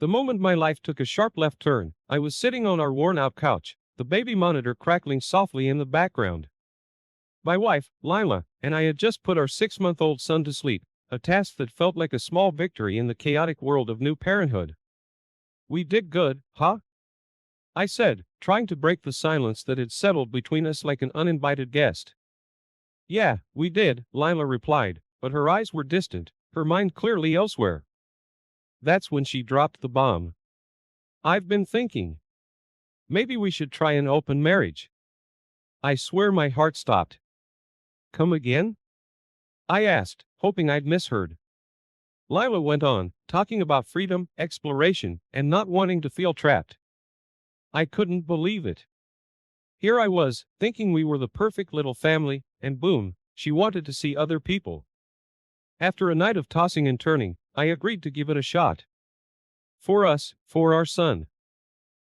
The moment my life took a sharp left turn, I was sitting on our worn-out couch, the baby monitor crackling softly in the background. My wife, Lila, and I had just put our 6-month-old son to sleep, a task that felt like a small victory in the chaotic world of new parenthood. "We did good, huh?" I said, trying to break the silence that had settled between us like an uninvited guest. "Yeah, we did," Lila replied, but her eyes were distant, her mind clearly elsewhere. That's when she dropped the bomb. "I've been thinking. Maybe we should try an open marriage." I swear my heart stopped. "Come again?" I asked, hoping I'd misheard. Lila went on, talking about freedom, exploration, and not wanting to feel trapped. I couldn't believe it. Here I was, thinking we were the perfect little family, and boom, she wanted to see other people. After a night of tossing and turning, I agreed to give it a shot. For us, for our son.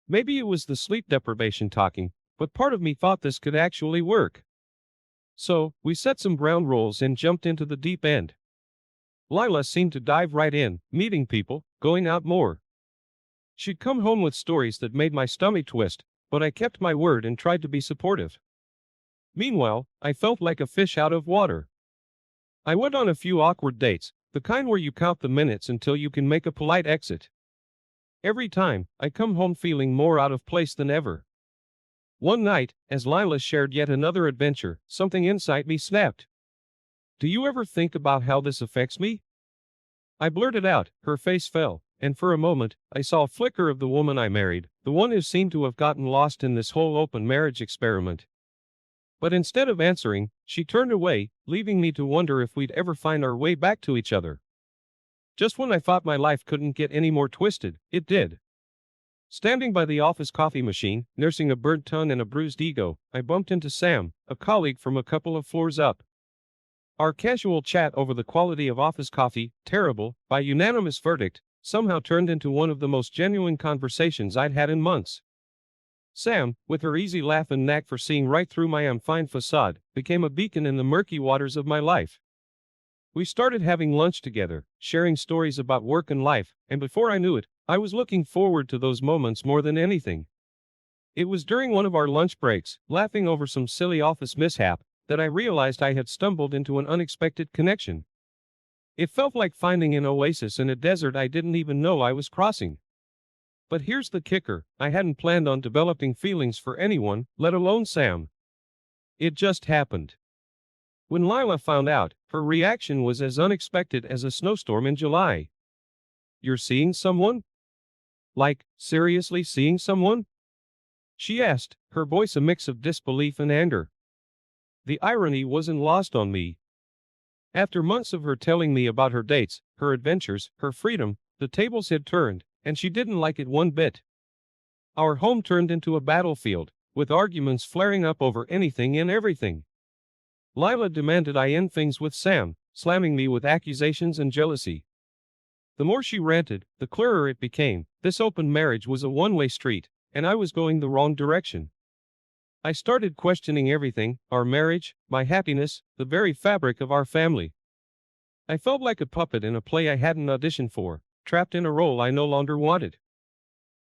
Maybe it was the sleep deprivation talking, but part of me thought this could actually work. So, we set some ground rules and jumped into the deep end. Lila seemed to dive right in, meeting people, going out more. She'd come home with stories that made my stomach twist, but I kept my word and tried to be supportive. Meanwhile, I felt like a fish out of water. I went on a few awkward dates, the kind where you count the minutes until you can make a polite exit. Every time, I come home feeling more out of place than ever. One night, as Lila shared yet another adventure, something inside me snapped. "Do you ever think about how this affects me?" I blurted out, her face fell, and for a moment, I saw a flicker of the woman I married, the one who seemed to have gotten lost in this whole open marriage experiment. But instead of answering, she turned away, leaving me to wonder if we'd ever find our way back to each other. Just when I thought my life couldn't get any more twisted, it did. Standing by the office coffee machine, nursing a burnt tongue and a bruised ego, I bumped into Sam, a colleague from a couple of floors up. Our casual chat over the quality of office coffee, terrible, by unanimous verdict, somehow turned into one of the most genuine conversations I'd had in months. Sam, with her easy laugh and knack for seeing right through my fine facade, became a beacon in the murky waters of my life. We started having lunch together, sharing stories about work and life, and before I knew it, I was looking forward to those moments more than anything. It was during one of our lunch breaks, laughing over some silly office mishap, that I realized I had stumbled into an unexpected connection. It felt like finding an oasis in a desert I didn't even know I was crossing. But here's the kicker, I hadn't planned on developing feelings for anyone, let alone Sam. It just happened. When Lila found out, her reaction was as unexpected as a snowstorm in July. "You're seeing someone? Like, seriously seeing someone?" she asked, her voice a mix of disbelief and anger. The irony wasn't lost on me. After months of her telling me about her dates, her adventures, her freedom, the tables had turned, and she didn't like it one bit. Our home turned into a battlefield, with arguments flaring up over anything and everything. Lila demanded I end things with Sam, slamming me with accusations and jealousy. The more she ranted, the clearer it became, this open marriage was a one-way street, and I was going the wrong direction. I started questioning everything, our marriage, my happiness, the very fabric of our family. I felt like a puppet in a play I hadn't auditioned for, trapped in a role I no longer wanted.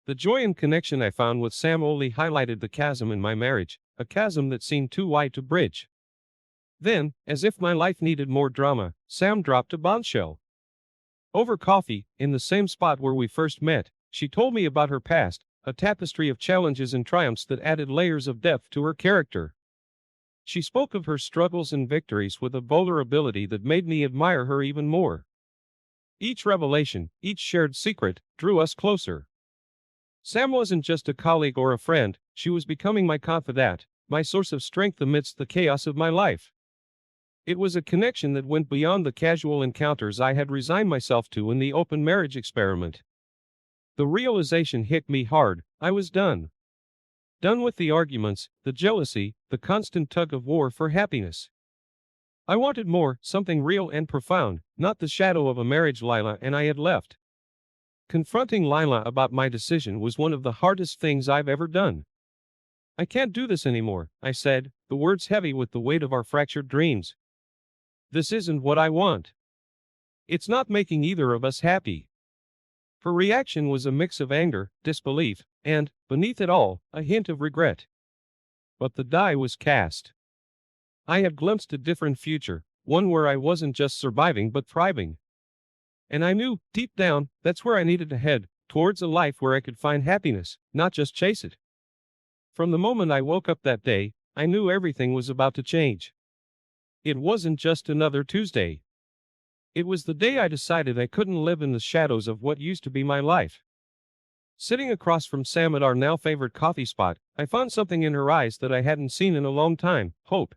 The joy and connection I found with Sam only highlighted the chasm in my marriage, a chasm that seemed too wide to bridge. Then, as if my life needed more drama, Sam dropped a bombshell. Over coffee, in the same spot where we first met, she told me about her past, a tapestry of challenges and triumphs that added layers of depth to her character. She spoke of her struggles and victories with a vulnerability that made me admire her even more. Each revelation, each shared secret, drew us closer. Sam wasn't just a colleague or a friend, she was becoming my confidant, my source of strength amidst the chaos of my life. It was a connection that went beyond the casual encounters I had resigned myself to in the open marriage experiment. The realization hit me hard, I was done. Done with the arguments, the jealousy, the constant tug of war for happiness. I wanted more, something real and profound, not the shadow of a marriage Lila and I had left. Confronting Lila about my decision was one of the hardest things I've ever done. "I can't do this anymore," I said, the words heavy with the weight of our fractured dreams. "This isn't what I want. It's not making either of us happy." Her reaction was a mix of anger, disbelief, and, beneath it all, a hint of regret. But the die was cast. I had glimpsed a different future, one where I wasn't just surviving but thriving. And I knew, deep down, that's where I needed to head, towards a life where I could find happiness, not just chase it. From the moment I woke up that day, I knew everything was about to change. It wasn't just another Tuesday. It was the day I decided I couldn't live in the shadows of what used to be my life. Sitting across from Sam at our now favorite coffee spot, I found something in her eyes that I hadn't seen in a long time: hope.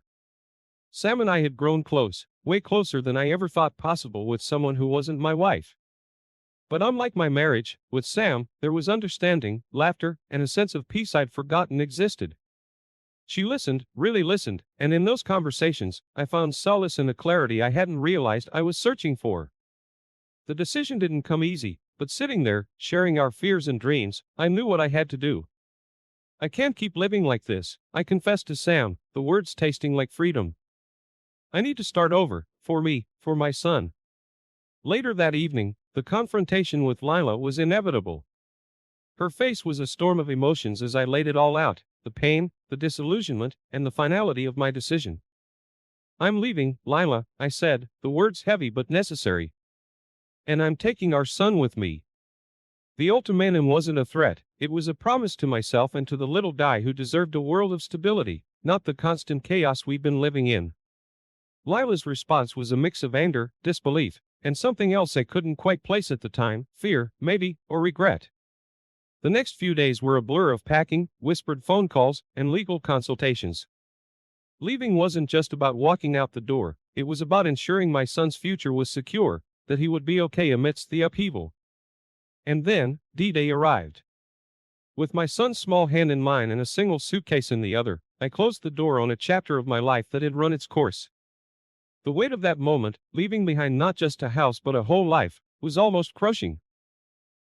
Sam and I had grown close, way closer than I ever thought possible with someone who wasn't my wife. But unlike my marriage, with Sam, there was understanding, laughter, and a sense of peace I'd forgotten existed. She listened, really listened, and in those conversations, I found solace and a clarity I hadn't realized I was searching for. The decision didn't come easy, but sitting there, sharing our fears and dreams, I knew what I had to do. I can't keep living like this, I confessed to Sam, the words tasting like freedom. I need to start over, for me, for my son. Later that evening, the confrontation with Lila was inevitable. Her face was a storm of emotions as I laid it all out: the pain, the disillusionment, and the finality of my decision. "I'm leaving, Lila," I said, the words heavy but necessary. "And I'm taking our son with me." The ultimatum wasn't a threat, it was a promise to myself and to the little guy who deserved a world of stability, not the constant chaos we've been living in. Lila's response was a mix of anger, disbelief, and something else I couldn't quite place at the time: fear, maybe, or regret. The next few days were a blur of packing, whispered phone calls, and legal consultations. Leaving wasn't just about walking out the door, it was about ensuring my son's future was secure, that he would be okay amidst the upheaval. And then, D-Day arrived. With my son's small hand in mine and a single suitcase in the other, I closed the door on a chapter of my life that had run its course. The weight of that moment, leaving behind not just a house but a whole life, was almost crushing.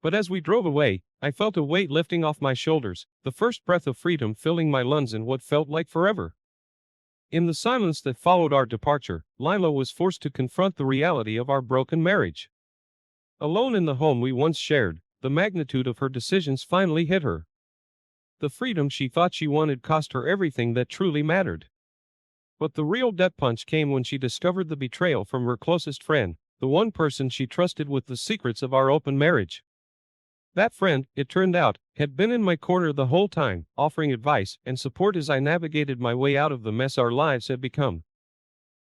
But as we drove away, I felt a weight lifting off my shoulders, the first breath of freedom filling my lungs in what felt like forever. In the silence that followed our departure, Lila was forced to confront the reality of our broken marriage. Alone in the home we once shared, the magnitude of her decisions finally hit her. The freedom she thought she wanted cost her everything that truly mattered. But the real death punch came when she discovered the betrayal from her closest friend, the one person she trusted with the secrets of our open marriage. That friend, it turned out, had been in my corner the whole time, offering advice and support as I navigated my way out of the mess our lives had become.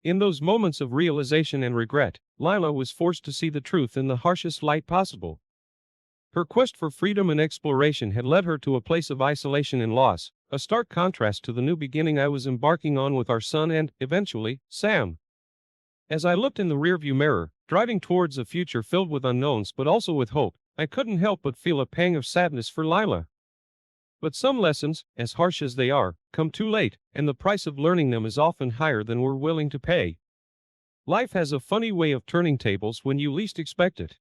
In those moments of realization and regret, Lila was forced to see the truth in the harshest light possible. Her quest for freedom and exploration had led her to a place of isolation and loss, a stark contrast to the new beginning I was embarking on with our son and, eventually, Sam. As I looked in the rearview mirror, driving towards a future filled with unknowns but also with hope, I couldn't help but feel a pang of sadness for Lila. But some lessons, as harsh as they are, come too late, and the price of learning them is often higher than we're willing to pay. Life has a funny way of turning tables when you least expect it.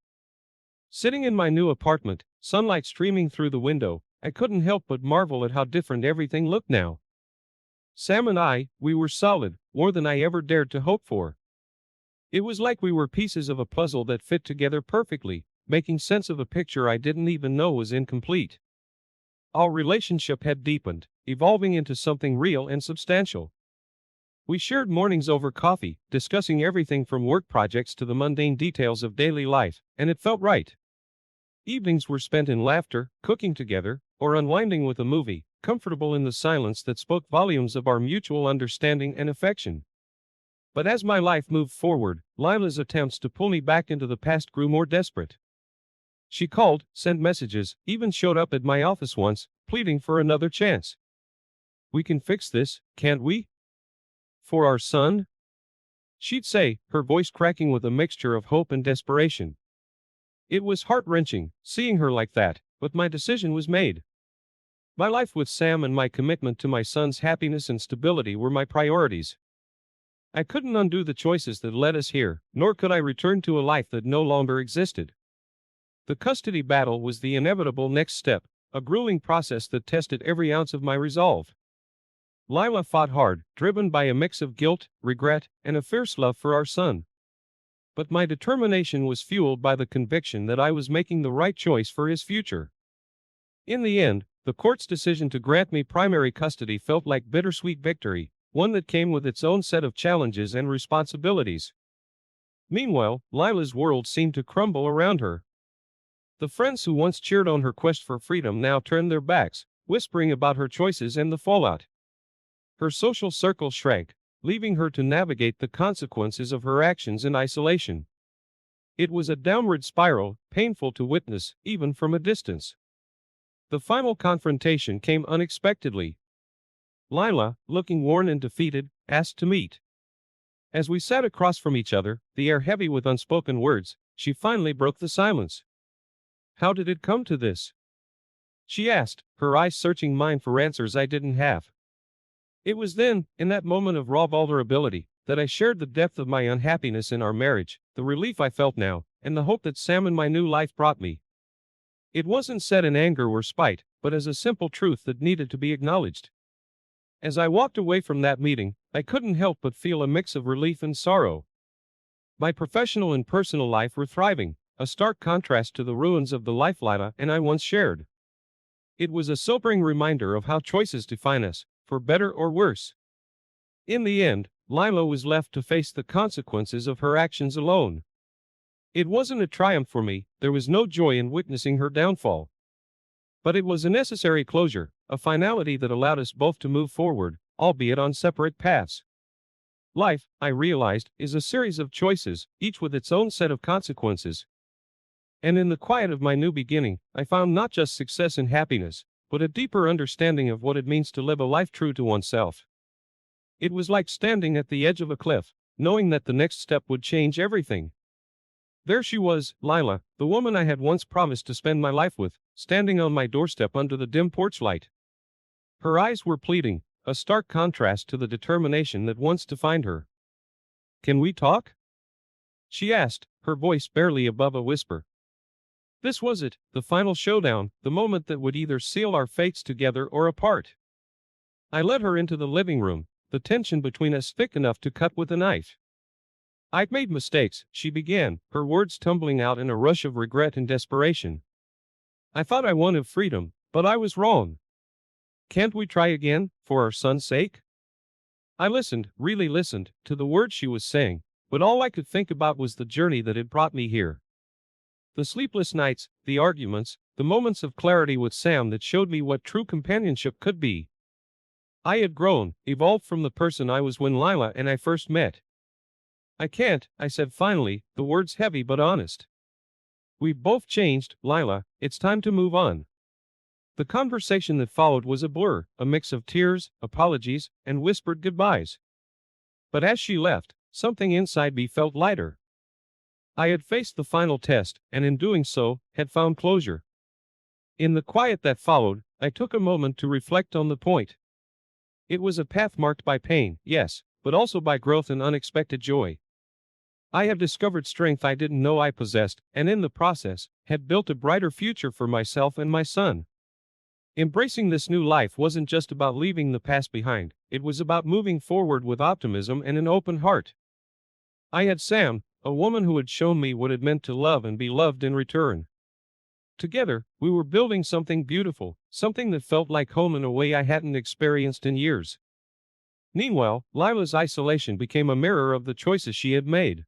Sitting in my new apartment, sunlight streaming through the window, I couldn't help but marvel at how different everything looked now. Sam and I, we were solid, more than I ever dared to hope for. It was like we were pieces of a puzzle that fit together perfectly, making sense of a picture I didn't even know was incomplete. Our relationship had deepened, evolving into something real and substantial. We shared mornings over coffee, discussing everything from work projects to the mundane details of daily life, and it felt right. Evenings were spent in laughter, cooking together, or unwinding with a movie, comfortable in the silence that spoke volumes of our mutual understanding and affection. But as my life moved forward, Lila's attempts to pull me back into the past grew more desperate. She called, sent messages, even showed up at my office once, pleading for another chance. "We can fix this, can't we? For our son?" she'd say, her voice cracking with a mixture of hope and desperation. It was heart-wrenching, seeing her like that, but my decision was made. My life with Sam and my commitment to my son's happiness and stability were my priorities. I couldn't undo the choices that led us here, nor could I return to a life that no longer existed. The custody battle was the inevitable next step, a grueling process that tested every ounce of my resolve. Lila fought hard, driven by a mix of guilt, regret, and a fierce love for our son. but my determination was fueled by the conviction that I was making the right choice for his future. In the end, the court's decision to grant me primary custody felt like bittersweet victory, one that came with its own set of challenges and responsibilities. Meanwhile, Lila's world seemed to crumble around her. The friends who once cheered on her quest for freedom now turned their backs, whispering about her choices and the fallout. Her social circle shrank, leaving her to navigate the consequences of her actions in isolation. It was a downward spiral, painful to witness, even from a distance. The final confrontation came unexpectedly. Lila, looking worn and defeated, asked to meet. As we sat across from each other, the air heavy with unspoken words, she finally broke the silence. "How did it come to this?" she asked, her eyes searching mine for answers I didn't have. It was then, in that moment of raw vulnerability, that I shared the depth of my unhappiness in our marriage, the relief I felt now, and the hope that Sam and my new life brought me. It wasn't said in anger or spite, but as a simple truth that needed to be acknowledged. As I walked away from that meeting, I couldn't help but feel a mix of relief and sorrow. My professional and personal life were thriving, a stark contrast to the ruins of the life Lila and I once shared. It was a sobering reminder of how choices define us, for better or worse. In the end, Lila was left to face the consequences of her actions alone. It wasn't a triumph for me, there was no joy in witnessing her downfall. But it was a necessary closure, a finality that allowed us both to move forward, albeit on separate paths. Life, I realized, is a series of choices, each with its own set of consequences. And in the quiet of my new beginning, I found not just success and happiness, but a deeper understanding of what it means to live a life true to oneself. It was like standing at the edge of a cliff, knowing that the next step would change everything. There she was, Lila, the woman I had once promised to spend my life with, standing on my doorstep under the dim porch light. Her eyes were pleading, a stark contrast to the determination that once defined her. "Can we talk?" she asked, her voice barely above a whisper. This was it, the final showdown, the moment that would either seal our fates together or apart. I led her into the living room, the tension between us thick enough to cut with a knife. "I've made mistakes," she began, her words tumbling out in a rush of regret and desperation. "I thought I wanted freedom, but I was wrong. Can't we try again, for our son's sake?" I listened, really listened, to the words she was saying, but all I could think about was the journey that had brought me here. The sleepless nights, the arguments, the moments of clarity with Sam that showed me what true companionship could be. I had grown, evolved from the person I was when Lila and I first met. "I can't," I said finally, the words heavy but honest. "We've both changed, Lila, it's time to move on." The conversation that followed was a blur, a mix of tears, apologies, and whispered goodbyes. But as she left, something inside me felt lighter. I had faced the final test, and in doing so, had found closure. In the quiet that followed, I took a moment to reflect on the point. It was a path marked by pain, yes, but also by growth and unexpected joy. I had discovered strength I didn't know I possessed, and in the process, had built a brighter future for myself and my son. Embracing this new life wasn't just about leaving the past behind, it was about moving forward with optimism and an open heart. I had Sam, a woman who had shown me what it meant to love and be loved in return. Together, we were building something beautiful, something that felt like home in a way I hadn't experienced in years. Meanwhile, Lila's isolation became a mirror of the choices she had made.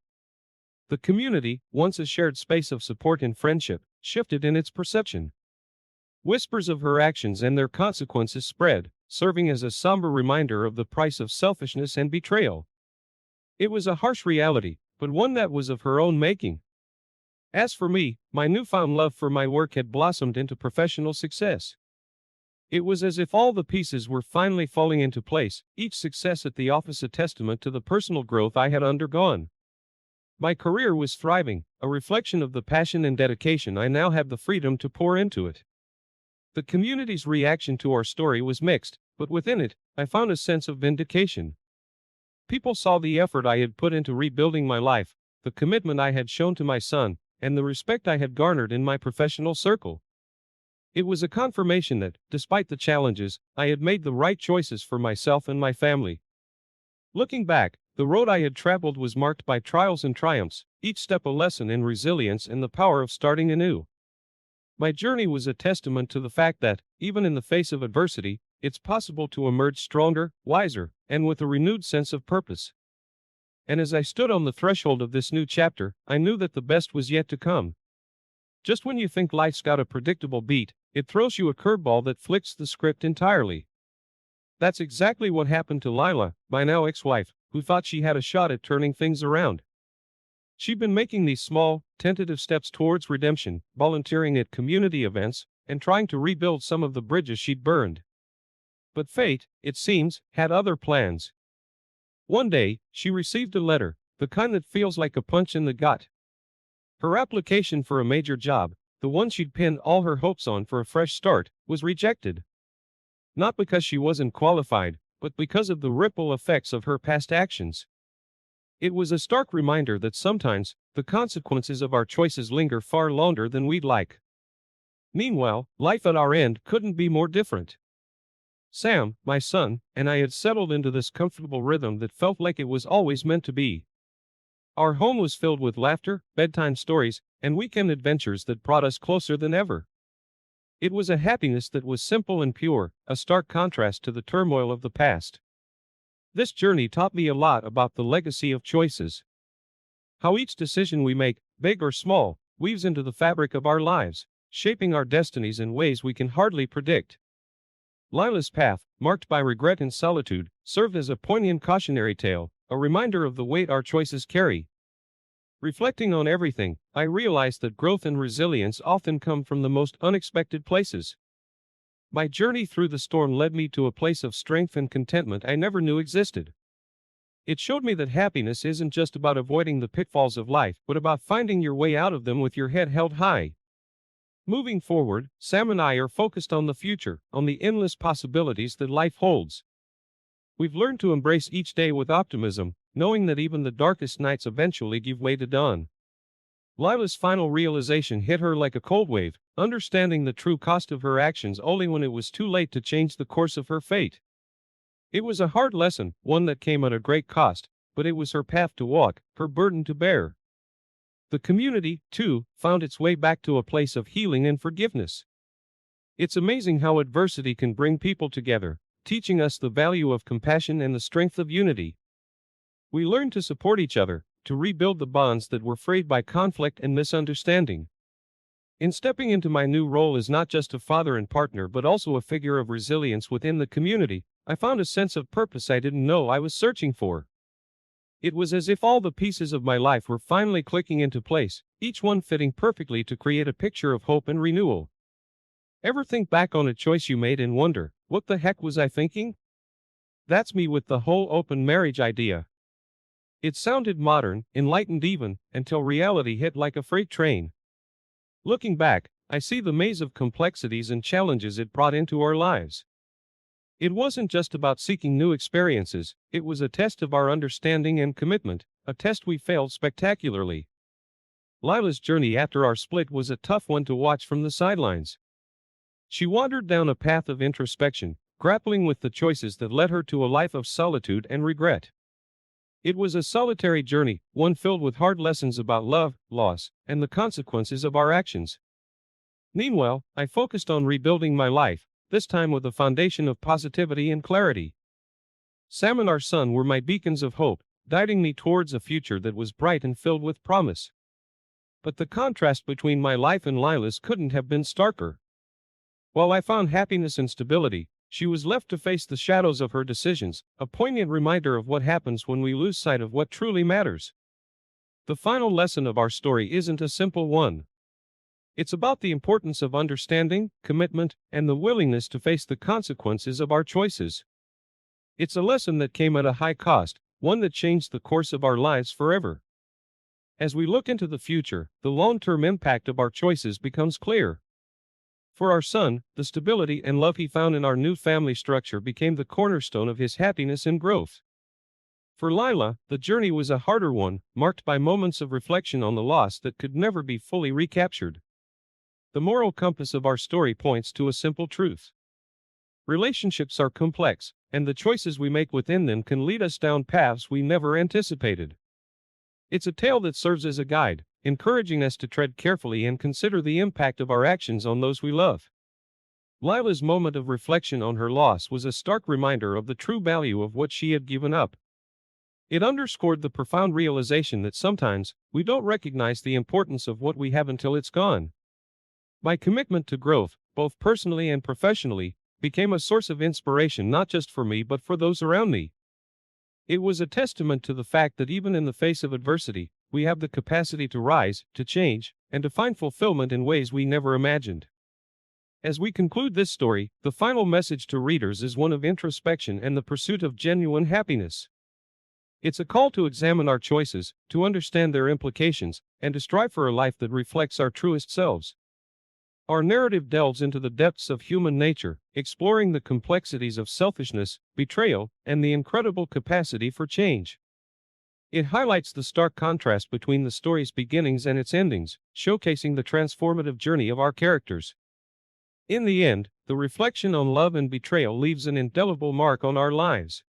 The community, once a shared space of support and friendship, shifted in its perception. Whispers of her actions and their consequences spread, serving as a somber reminder of the price of selfishness and betrayal. It was a harsh reality, but one that was of her own making. As for me, my newfound love for my work had blossomed into professional success. It was as if all the pieces were finally falling into place, each success at the office a testament to the personal growth I had undergone. My career was thriving, a reflection of the passion and dedication I now have the freedom to pour into it. The community's reaction to our story was mixed, but within it, I found a sense of vindication. People saw the effort I had put into rebuilding my life, the commitment I had shown to my son, and the respect I had garnered in my professional circle. It was a confirmation that, despite the challenges, I had made the right choices for myself and my family. Looking back, The road I had traveled was marked by trials and triumphs, each step a lesson in resilience and the power of starting anew. My journey was a testament to the fact that, even in the face of adversity, it's possible to emerge stronger, wiser, and with a renewed sense of purpose. And as I stood on the threshold of this new chapter, I knew that the best was yet to come. Just when you think life's got a predictable beat, it throws you a curveball that flips the script entirely. That's exactly what happened to Lila, my now ex-wife, who thought she had a shot at turning things around. She'd been making these small, tentative steps towards redemption, volunteering at community events, and trying to rebuild some of the bridges she'd burned. But fate, it seems, had other plans. One day, she received a letter, the kind that feels like a punch in the gut. Her application for a major job, the one she'd pinned all her hopes on for a fresh start, was rejected. Not because she wasn't qualified, but because of the ripple effects of her past actions. It was a stark reminder that sometimes, the consequences of our choices linger far longer than we'd like. Meanwhile, life at our end couldn't be more different. Sam, my son, and I had settled into this comfortable rhythm that felt like it was always meant to be. Our home was filled with laughter, bedtime stories, and weekend adventures that brought us closer than ever. It was a happiness that was simple and pure, a stark contrast to the turmoil of the past. This journey taught me a lot about the legacy of choices. How each decision we make, big or small, weaves into the fabric of our lives, shaping our destinies in ways we can hardly predict. Lila's path, marked by regret and solitude, served as a poignant cautionary tale, a reminder of the weight our choices carry. Reflecting on everything, I realized that growth and resilience often come from the most unexpected places. My journey through the storm led me to a place of strength and contentment I never knew existed. It showed me that happiness isn't just about avoiding the pitfalls of life, but about finding your way out of them with your head held high. Moving forward, Sam and I are focused on the future, on the endless possibilities that life holds. We've learned to embrace each day with optimism, knowing that even the darkest nights eventually give way to dawn. Lila's final realization hit her like a cold wave, understanding the true cost of her actions only when it was too late to change the course of her fate. It was a hard lesson, one that came at a great cost, but it was her path to walk, her burden to bear. The community, too, found its way back to a place of healing and forgiveness. It's amazing how adversity can bring people together, teaching us the value of compassion and the strength of unity. We learn to support each other, to rebuild the bonds that were frayed by conflict and misunderstanding. In stepping into my new role as not just a father and partner but also a figure of resilience within the community, I found a sense of purpose I didn't know I was searching for. It was as if all the pieces of my life were finally clicking into place, each one fitting perfectly to create a picture of hope and renewal. Ever think back on a choice you made and wonder, what the heck was I thinking? That's me with the whole open marriage idea. It sounded modern, enlightened even, until reality hit like a freight train. Looking back, I see the maze of complexities and challenges it brought into our lives. It wasn't just about seeking new experiences, it was a test of our understanding and commitment, a test we failed spectacularly. Lila's journey after our split was a tough one to watch from the sidelines. She wandered down a path of introspection, grappling with the choices that led her to a life of solitude and regret. It was a solitary journey, one filled with hard lessons about love, loss, and the consequences of our actions. Meanwhile, I focused on rebuilding my life, this time with a foundation of positivity and clarity. Sam and our son were my beacons of hope, guiding me towards a future that was bright and filled with promise. But the contrast between my life and Lila's couldn't have been starker. While I found happiness and stability, she was left to face the shadows of her decisions, a poignant reminder of what happens when we lose sight of what truly matters. The final lesson of our story isn't a simple one. It's about the importance of understanding, commitment, and the willingness to face the consequences of our choices. It's a lesson that came at a high cost, one that changed the course of our lives forever. As we look into the future, the long-term impact of our choices becomes clear. For our son, the stability and love he found in our new family structure became the cornerstone of his happiness and growth. For Lila, the journey was a harder one, marked by moments of reflection on the loss that could never be fully recaptured. The moral compass of our story points to a simple truth. Relationships are complex, and the choices we make within them can lead us down paths we never anticipated. It's a tale that serves as a guide, encouraging us to tread carefully and consider the impact of our actions on those we love. Lila's moment of reflection on her loss was a stark reminder of the true value of what she had given up. It underscored the profound realization that sometimes we don't recognize the importance of what we have until it's gone. My commitment to growth, both personally and professionally, became a source of inspiration not just for me but for those around me. It was a testament to the fact that even in the face of adversity, we have the capacity to rise, to change, and to find fulfillment in ways we never imagined. As we conclude this story, the final message to readers is one of introspection and the pursuit of genuine happiness. It's a call to examine our choices, to understand their implications, and to strive for a life that reflects our truest selves. Our narrative delves into the depths of human nature, exploring the complexities of selfishness, betrayal, and the incredible capacity for change. It highlights the stark contrast between the story's beginnings and its endings, showcasing the transformative journey of our characters. In the end, the reflection on love and betrayal leaves an indelible mark on our lives.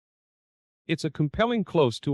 It's a compelling close to